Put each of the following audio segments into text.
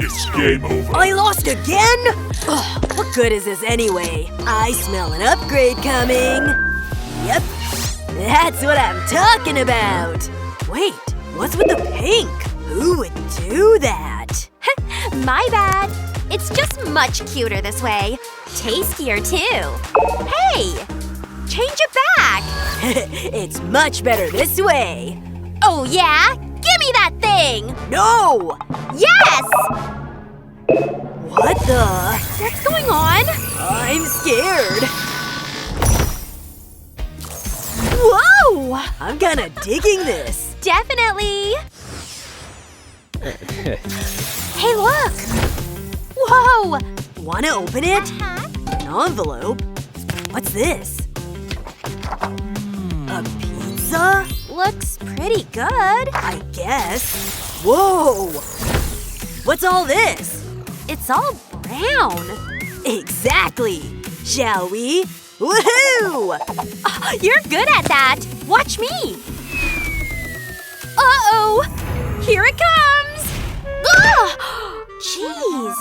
It's game over. I lost again? Ugh, what good is this anyway? I smell an upgrade coming. Yep, that's what I'm talking about. Wait, what's with the pink? Who would do that? My bad. It's just much cuter this way. Tastier, too. Hey! Change it back! It's much better this way. Oh, yeah? Give me that thing! No! Yes! What the? What's going on? I'm scared. Whoa! I'm kinda digging this. Definitely! Hey, look! Whoa! Wanna open it? An envelope? What's this? A pizza? Looks pretty good. I guess. Whoa! What's all this? It's all brown. Exactly! Shall we? Woohoo! You're good at that. Watch me. Uh-oh! Here it comes! Ugh! Jeez.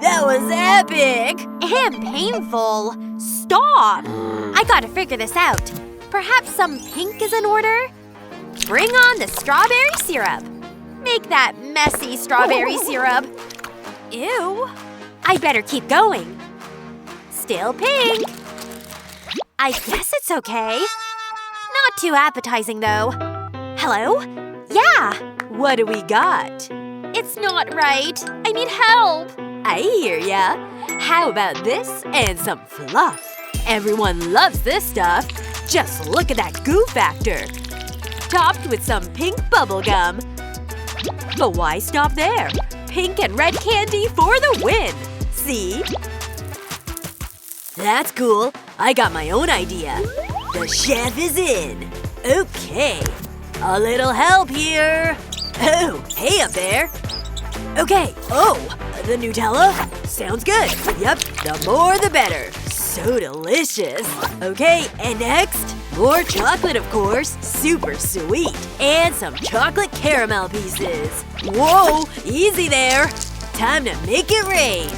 That was epic! And painful. Stop! I gotta figure this out. Perhaps some pink is in order? Bring on the strawberry syrup. Make that messy strawberry syrup. Ew. I better keep going. Still pink. I guess it's okay. Not too appetizing, though. Hello? Yeah. What do we got? It's not right. I need help. I hear ya. How about this and some fluff? Everyone loves this stuff. Just look at that goo factor. Topped with some pink bubblegum. But why stop there? Pink and red candy for the win! See? That's cool. I got my own idea. The chef is in. Okay. A little help here. Oh, hey up there. Okay. Oh, the Nutella? Sounds good. Yep, the more the better. So delicious. Okay, and next? More chocolate, of course. Super sweet. And some chocolate caramel pieces. Whoa, easy there. Time to make it rain.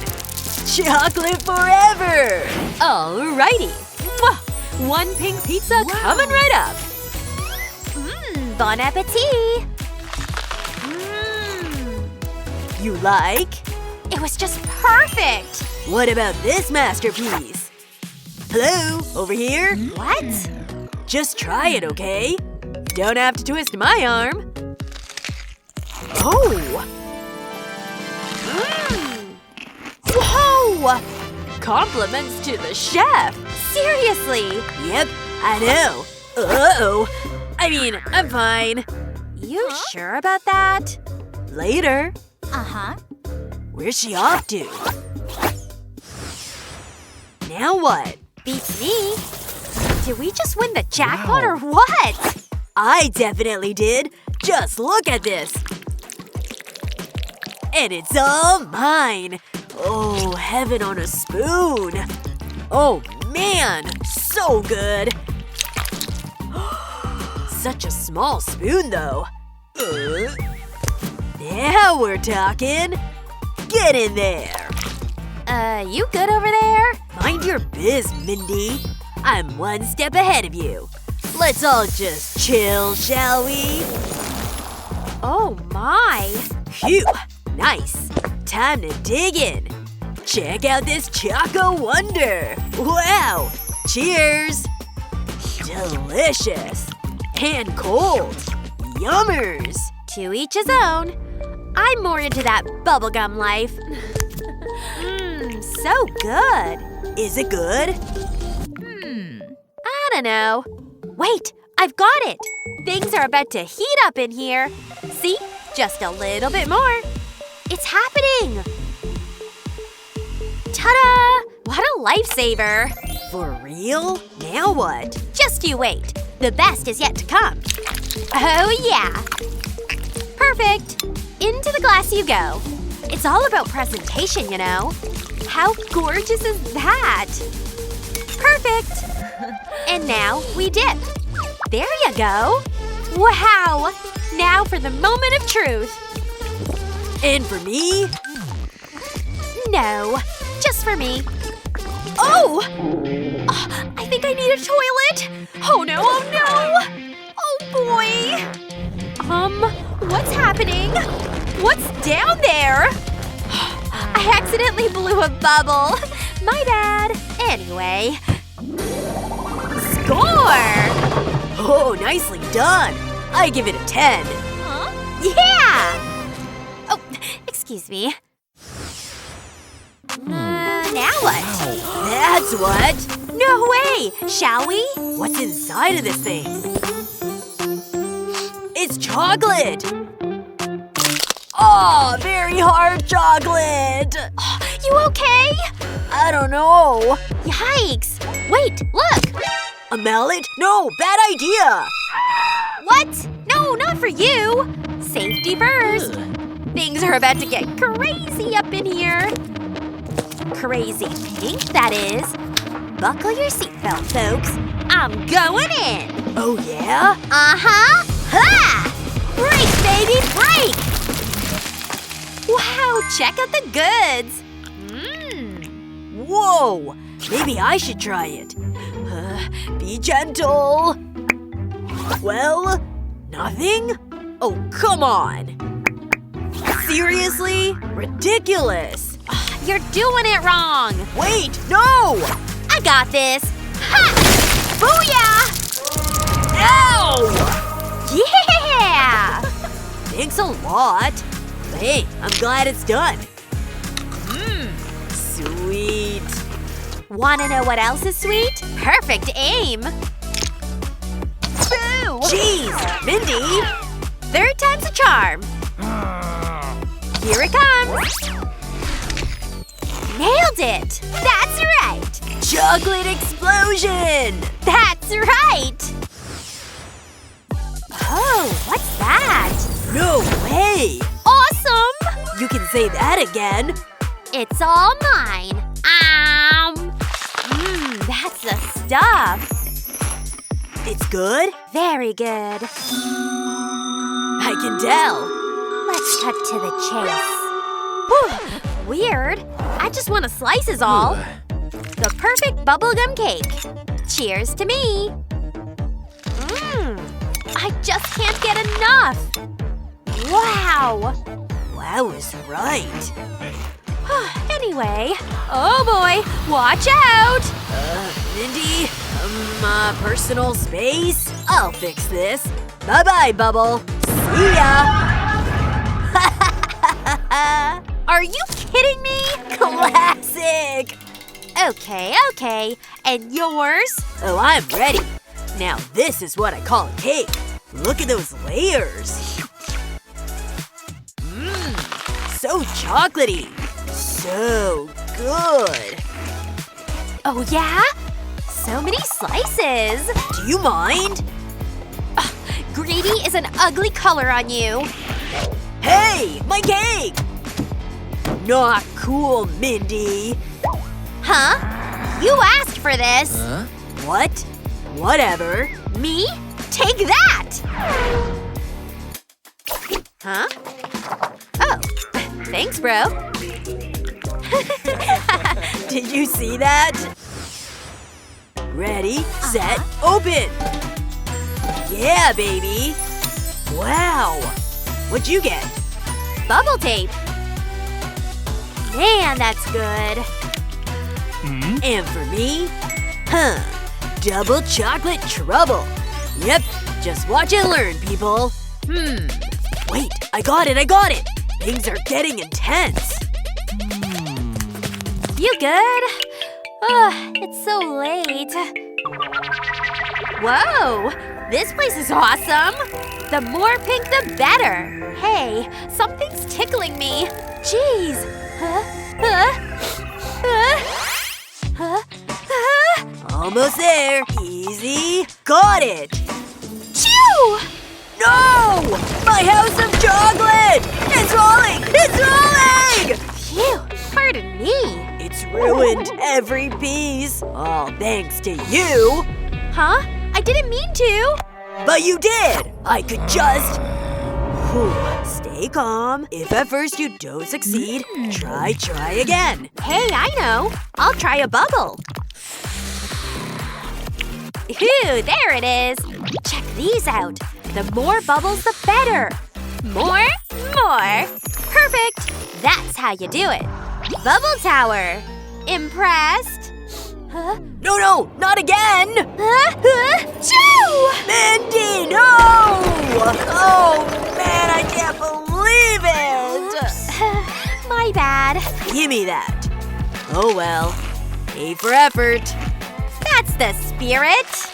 Chocolate forever! Alrighty. Mwah! One pink pizza coming right up. Bon appetit! You like? It was just perfect! What about this masterpiece? Hello? Over here? What? Just try it, okay? Don't have to twist my arm. Oh! Whoa! Compliments to the chef! Seriously? Yep, I know. Uh-oh. I mean, I'm fine. You sure about that? Later. Uh-huh. Where's she off to? Now what? Beats me. Did we just win the jackpot or what? I definitely did. Just look at this. And it's all mine. Oh, heaven on a spoon. Oh, man. So good. Such a small spoon, though. Now we're talking. Get in there. You good over there? Mind your biz, Mindy. I'm one step ahead of you. Let's all just chill, shall we? Oh my. Phew. Nice. Time to dig in. Check out this Choco Wonder. Wow. Cheers. Delicious. And cold. Yummers. To each his own. I'm more into that bubblegum life. So good. Is it good? I don't know. Wait, I've got it. Things are about to heat up in here. See? Just a little bit more. It's happening! Ta-da! What a lifesaver! For real? Now what? Just you wait. The best is yet to come. Oh yeah! Perfect! Into the glass you go. It's all about presentation, you know. How gorgeous is that? Perfect! And now we dip. There you go. Wow! Now for the moment of truth. And for me? No, just for me. Oh! I think I need a toilet. Oh no, oh no! Oh boy! What's happening? What's down there? I accidentally blew a bubble. My bad. Anyway. Score! Oh, nicely done. I give it a 10. Huh? Yeah! Oh, excuse me. Now what? That's what. No way! Shall we? What's inside of this thing? It's chocolate. Oh, very hard chocolate. You okay? I don't know. Yikes! Wait, look! A mallet? No, bad idea. What? No, not for you! Safety first. Things are about to get crazy up in here. Crazy pink, that is. Buckle your seatbelt, folks. I'm going in. Oh, yeah? Uh-huh. Ha! Break, baby, break! Wow, check out the goods. Whoa! Maybe I should try it. Be gentle. Well, nothing? Oh, come on. Seriously? Ridiculous. You're doing it wrong. Wait, no! I got this. Ha! Booyah! Ow! Yeah! Thanks a lot. Hey, I'm glad it's done. Sweet. Wanna know what else is sweet? Perfect aim. Boo! Jeez, Mindy. Third time's a charm. Here it comes. Nailed it! That's right! Chocolate explosion! That's right! Oh, what's that? No way! Awesome! You can say that again. It's all mine. That's the stuff. It's good? Very good. I can tell. Let's cut to the chase. Whew, weird. I just want a slice is all. The perfect bubblegum cake. Cheers to me. I just can't get enough. Wow. Wow was right. Anyway. Oh boy, watch out! Mindy, personal space? I'll fix this. Bye-bye, Bubble. See ya! Are you kidding me? Classic! Okay. And yours? Oh, I'm ready. Now this is what I call a cake. Look at those layers. So chocolatey. So good. Oh yeah? So many slices. Do you mind? Greedy is an ugly color on you. Hey, my cake! Not cool, Mindy. Huh? You asked for this. What? Whatever. Me? Take that! Huh? Oh. Thanks, bro. Did you see that? Ready, set, open! Yeah, baby! Wow! What'd you get? Bubble tape. Man, that's good. And for me? Double chocolate trouble. Yep, just watch and learn, people. Wait, I got it! Things are getting intense. You good? It's so late. Whoa! This place is awesome! The more pink, the better. Hey, something's tickling me. Jeez. Almost there. Easy. Got it. Chew! No! My house of chocolate! It's rolling! Phew, pardon me. It's ruined every piece. All thanks to you. Huh? I didn't mean to. But you did! I could just… Stay calm. If at first you don't succeed, try again. Hey, I know. I'll try a bubble. Ooh, there it is. Check these out. The more bubbles, the better. More. Perfect. That's how you do it. Bubble tower. Impressed? Huh? No, not again! Choo! Mindy, no! Oh, man, I can't believe it! My bad. Give me that. Oh well. A for effort. That's the spirit.